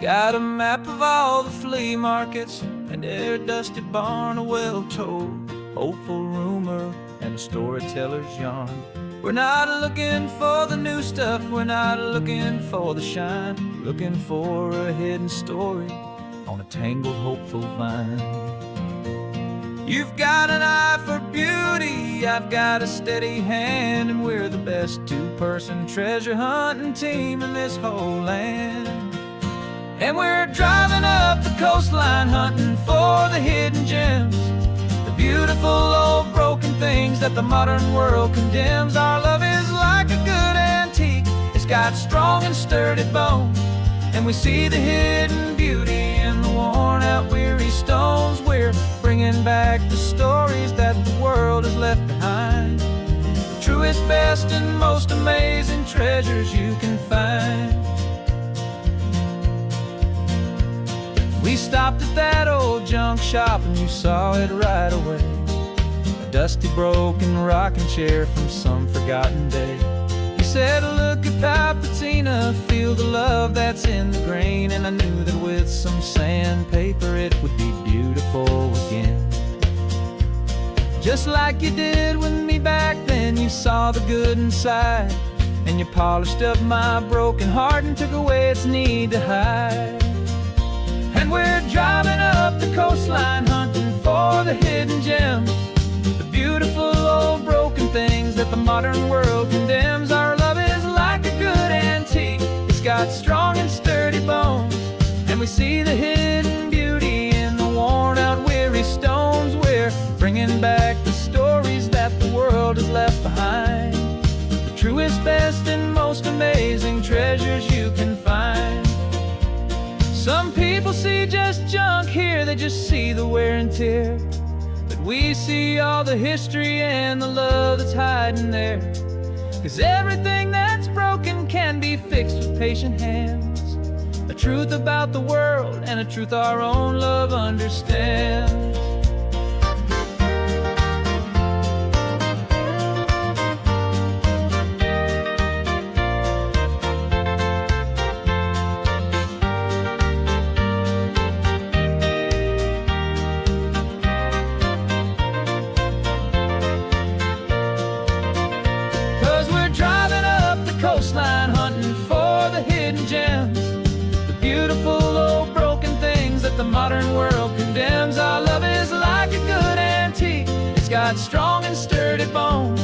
got a map of all the flea markets and their dusty barn, a well-told, hopeful rumor, and a storyteller's yarn. We're not looking for the new stuff, we're not looking for the shine, we're looking for a hidden story on a tangled, hopeful vine. You've got an eye for beauty, I've got a steady hand, and we're the best two-person treasure hunting team in this whole land. And we're driving up the coastline hunting for the hidden gems, the beautiful old broken things that the modern world condemns. Our love is like a good antique, it's got strong and sturdy bones, and we see the hidden beauty in the worn out weary stones. We're bringing back the stories that the world has left behind, the truest, best, and most amazing treasures you can find. We stopped at that old junk shop and you saw it right away, a dusty, broken rocking chair from some forgotten day. You said, look at Papatina, feel the love that's in the grain, and I knew that with some sandpaper it would be beautiful again. Just like you did with me back then, you saw the good inside, and you polished up my broken heart and took away its need to hide. And we're driving up the coastline hunting for the hidden gems, the beautiful old broken things that the modern world condemns. Our love is like a good antique, it's got strong and sturdy bones, and we see the hidden beauty in the worn out weary stones. We're bringing back the stories that the world has left behind, the truest, best, and most amazing treasures you can find. Some people see just junk here, they just see the wear and tear, but we see all the history and the love that's hiding there. 'Cause everything that's broken can be fixed with patient hands, a truth about the world and a truth our own love understands. Coastline hunting for the hidden gems, the beautiful old broken things that the modern world condemns. Our love is like a good antique, it's got strong and sturdy bones,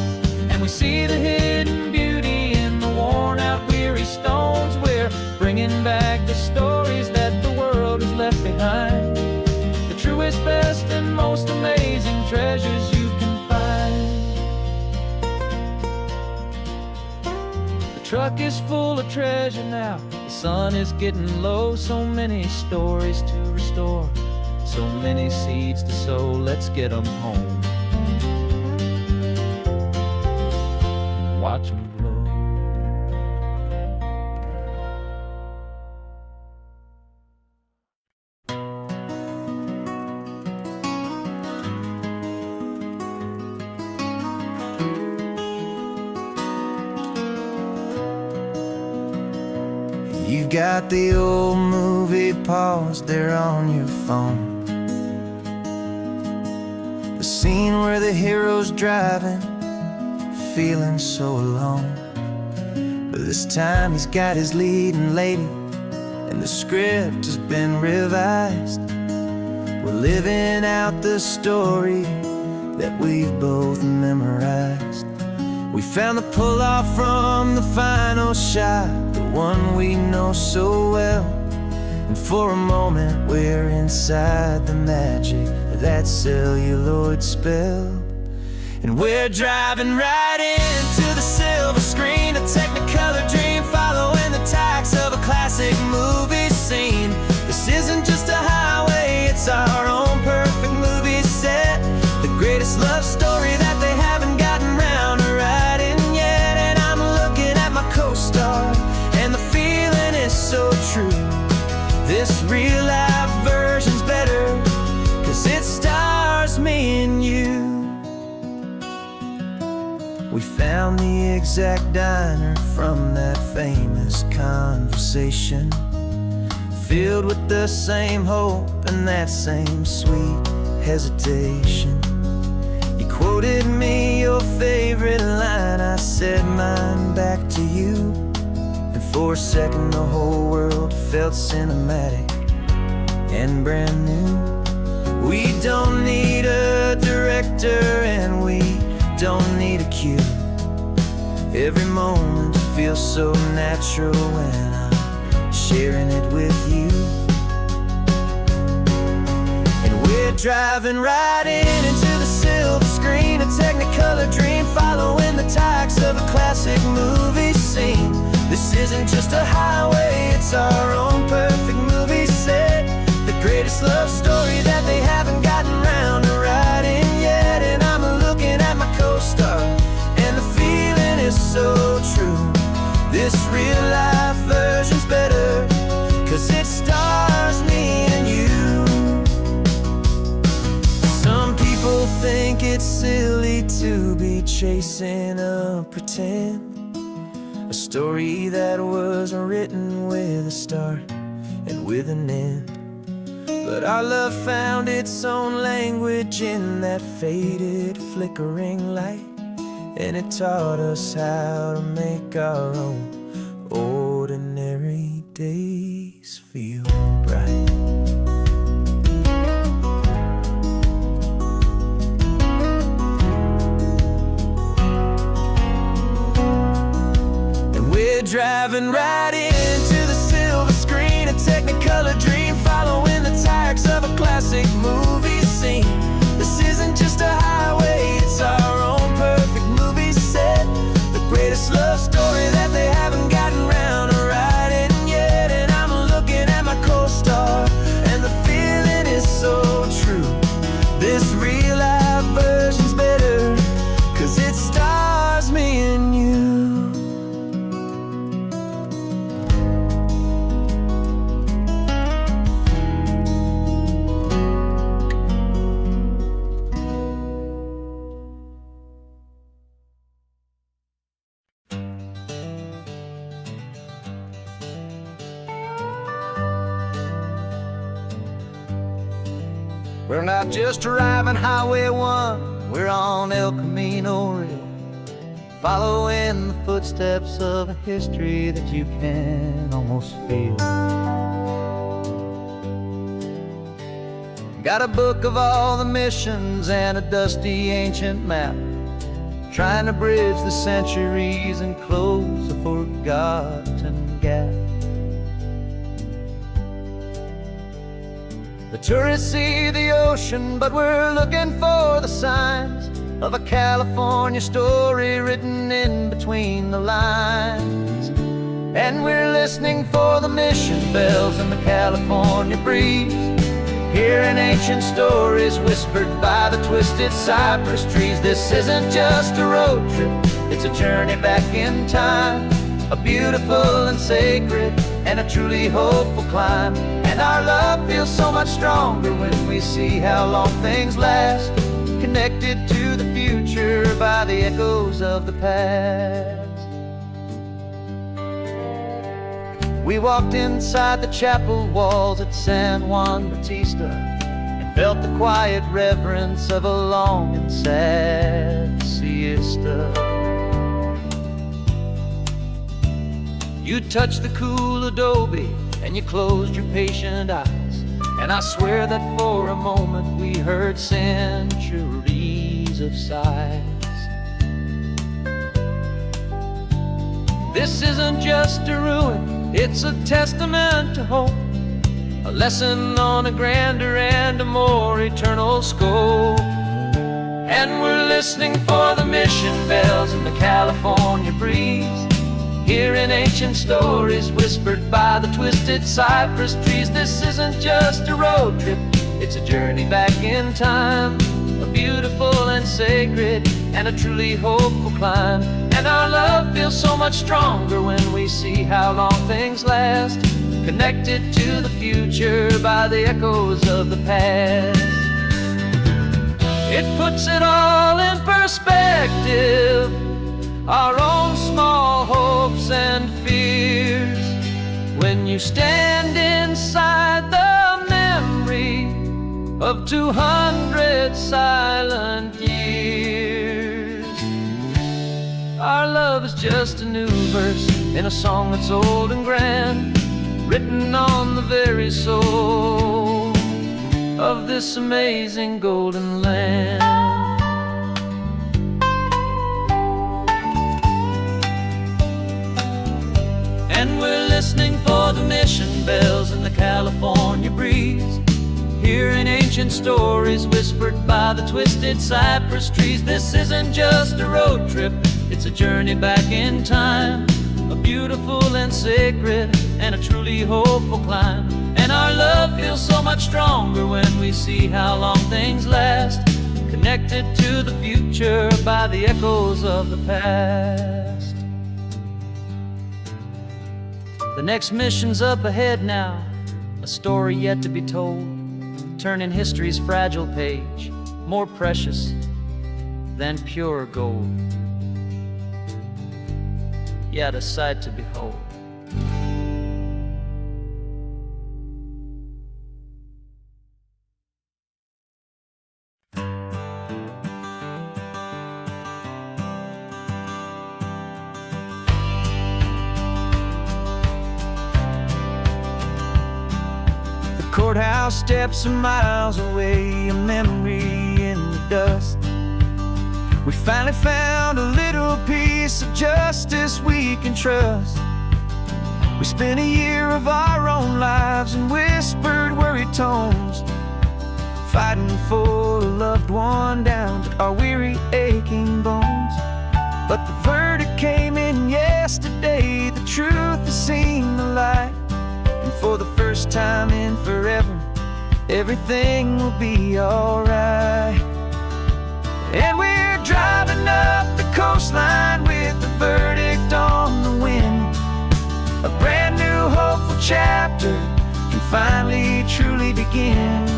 and we see the hidden beauty in the worn out weary stones. We're bringing back the stories that the world has left behind, the truest, best, and most amazing treasures you can find. The truck is full of treasure now, the sun is getting low. So many stories to restore, so many seeds to sow. Let's get them home, watch them blow. You've got the old movie paused there on your phone, the scene where the hero's driving, feeling so alone. But this time he's got his leading lady, and the script has been revised. We're living out the story that we've both memorized. We found the pull-off from the final shot, the one we know so well. And for a moment we're inside the magic of that celluloid spell. And we're driving right into the silver screen, a Technicolor dream, following the tacks of a classic movie scene. This isn't just a highway, it's our own perfect movie set, the greatest love story that they haven't gotten round to writing yet. And I'm looking at my co-star, and the feeling is so true. This real life version's better, 'cause it stars me and you. We found the exact diner from that famous conversation, filled with the same hope and that same sweet hesitation. You quoted me your favorite line, I said mine back to you, and for a second the whole world felt cinematic and brand new. We don't need a director and we don't need a cue. Every moment feels so natural when I'm sharing it with you. And we're driving right into the silver screen, a Technicolor dream, following the tacks of a classic movie scene. This isn't just a highway, it's our own perfect movie set, the greatest love story that they haven't gotten round to writing yet. And I'm looking at my co-star, and the feeling is so true. This real life version's better, 'cause it stars me and you. Some people think it's silly to be chasing a pretend, a story that was written with a start and with an end. But our love found its own language in that faded, flickering light, and it taught us how to make our own ordinary days feel bright. And we're driving right into the silver screen, a Technicolor dream, following the tacks of a classic movie scene. This isn't just a highway, it's our own perfect movie set, the greatest love story that they haven't gotten round to writing yet. And I'm looking at my co-star, and the feeling is so true. This real life version's better, 'cause it stars me and you. We're not just driving Highway 1, we're on El Camino Real, following the footsteps of a history that you can almost feel. Got a book of all the missions and a dusty ancient map, trying to bridge the centuries and close a forgotten gap. The tourists see the ocean, but we're looking for the signs of a California story written in between the lines. And we're listening for the mission bells in the California breeze, hearing ancient stories whispered by the twisted cypress trees. This isn't just a road trip, it's a journey back in time, a beautiful and sacred and a truly hopeful climb. And our love feels so much stronger when we see how long things last, connected to the future by the echoes of the past. We walked inside the chapel walls at San Juan Bautista and felt the quiet reverence of a long and sad siesta. You touched the cool adobe and you closed your patient eyes, and I swear that for a moment we heard centuries of sighs. This isn't just a ruin, it's a testament to hope, a lesson on a grander and a more eternal scope. And we're listening for the mission bells in the California breeze, hearing ancient stories whispered by the twisted cypress trees. This isn't just a road trip, it's a journey back in time, a beautiful and sacred and a truly hopeful climb. And our love feels so much stronger when we see how long things last, connected to the future by the echoes of the past. It puts it all in perspective, our own small hopes and fears, when you stand inside the memory of 200 silent years. Our love is just a new verse in a song that's old and grand, written on the very soul of this amazing golden land. And we're listening for the mission bells in the California breeze, hearing ancient stories whispered by the twisted cypress trees. This isn't just a road trip, it's a journey back in time, a beautiful and sacred and a truly hopeful climb. And our love feels so much stronger when we see how long things last, connected to the future by the echoes of the past. The next mission's up ahead now, a story yet to be told, turning history's fragile page more precious than pure gold. Yet a sight to behold. Courthouse steps are miles away, a memory in the dust. We finally found a little piece of justice we can trust. We spent a year of our own lives in whispered worried tones, fighting for a loved one down to our weary aching bones. But the verdict came in yesterday, the truth has seen the light. And for the first time in forever, everything will be alright. And we're driving up the coastline with the verdict on the wind. A brand new hopeful chapter can finally truly begin.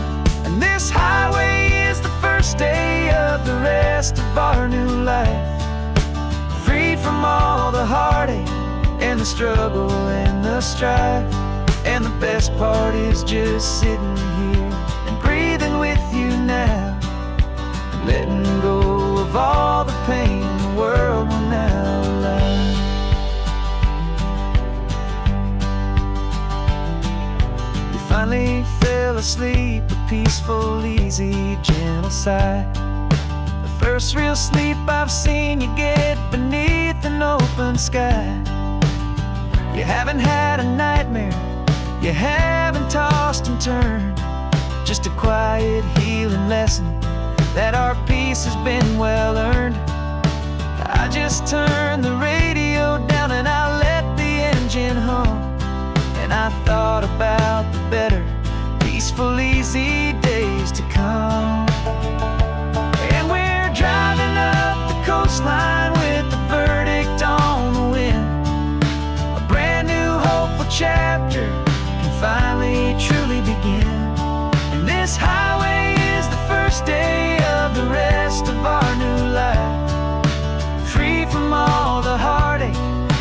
And this highway is the first day of the rest of our new life, freed from all the heartache and the struggle and the strife. And the best part is just sitting here and breathing with you now, and letting go of all the pain the world will now allow. We finally fell asleep, a peaceful, easy, gentle sigh. The first real sleep I've seen you get beneath an open sky. You haven't had a nightmare, you haven't tossed and turned, just a quiet healing lesson that our peace has been well earned. I just turned the radio down and I let the engine hum, and I thought about the better, peaceful, easy days to come. And we're driving up the coastline with the verdict on the wind. A brand new hopeful chapter finally truly begin. And this highway is the first day of the rest of our new life, free from all the heartache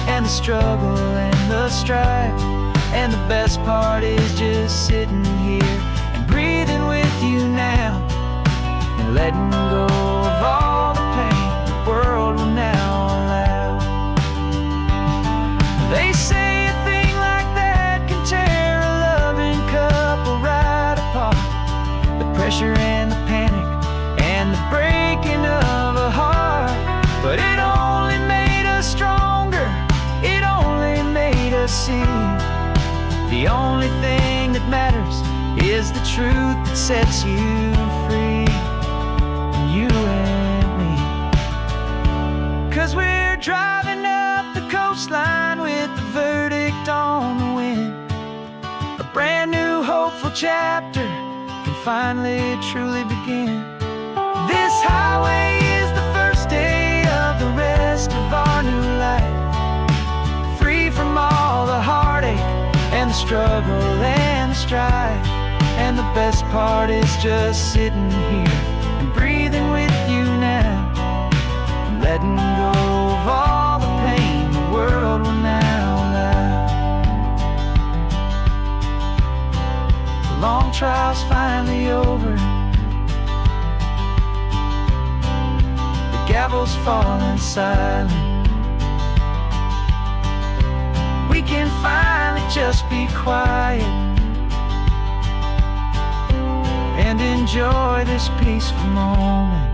and the struggle and the strife. And the best part is just sitting here and breathing with you now, and letting go of all the pain the world will now allow. They say pressure and the panic and the breaking of a heart, but it only made us stronger, it only made us see the only thing that matters is the truth that sets you free, you and me. 'Cause we're driving up the coastline with the verdict on the wind. A brand new hopeful chapter finally truly begin. This highway is the first day of the rest of our new life, free from all the heartache and the struggle and the strife. And the best part is just sitting here and breathing with you now, and letting go of all the pain the world will now allow. long trial's finally over. The gavel's falling silent. We can finally just be quiet and enjoy this peaceful moment.